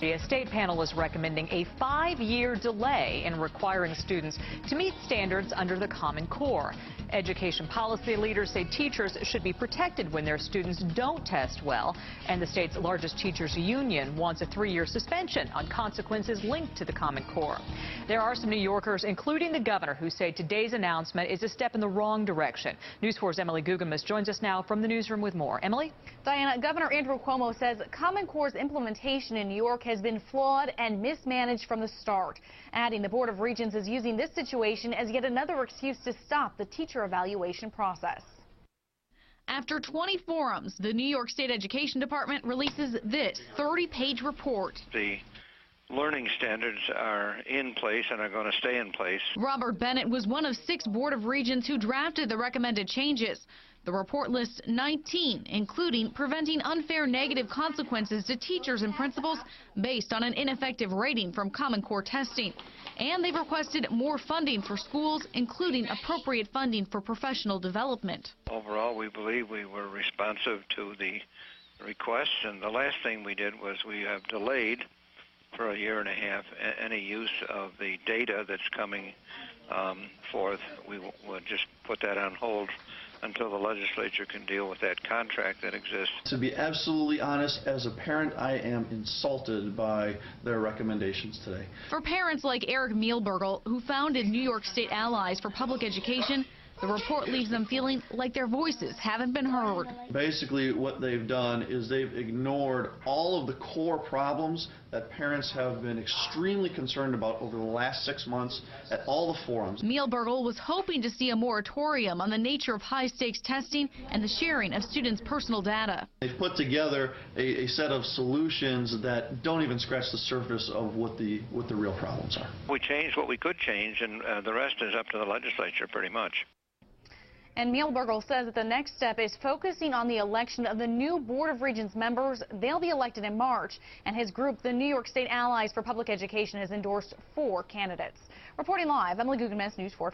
A state panel is recommending a 5-year delay in requiring students to meet standards under the Common Core. Education policy leaders say teachers should be protected when their students don't test well, and the state's largest teachers union wants a 3-year suspension on consequences linked to the Common Core. There are some New Yorkers, including the governor, who say today's announcement is a step in the wrong direction. News 4's Emily Gugemus joins us now from the newsroom with more. Emily? Diana, Governor Andrew Cuomo says Common Core's implementation in New York has been flawed and mismanaged from the start, adding the Board of Regents is using this situation as yet another excuse to stop the teacher evaluation process. After 20 forums, the New York State Education Department releases this 30-page report. The learning standards are in place and are going to stay in place. Robert Bennett was one of 6 Board of Regents who drafted the recommended changes. The report lists 19, including preventing unfair negative consequences to teachers and principals based on an ineffective rating from Common Core testing. And they've requested more funding for schools, including appropriate funding for professional development. Overall, we believe we were responsive to the requests, and the last thing we did was we have delayed for a year and a half any use of the data that's coming forth. We will just put that on hold until the legislature can deal with that contract that exists. To be absolutely honest, as a parent, I am insulted by their recommendations today. For parents like Eric Mielbergel, who founded New York State Allies for Public Education, the report leaves them feeling like their voices haven't been heard. Basically, what they've done is they've ignored all of the core problems that parents have been extremely concerned about over the last 6 months at all the forums. Mielbergel was hoping to see a moratorium on the nature of high-stakes testing and the sharing of students' personal data. They've put together a set of solutions that don't even scratch the surface of what the real problems are. We changed what we could change, and the rest is up to the legislature pretty much. And Mielbergel says that the next step is focusing on the election of the new Board of Regents members. They'll be elected in March, and his group, the New York State Allies for Public Education, has endorsed 4 candidates. Reporting live, Emily Gugemes, News 4.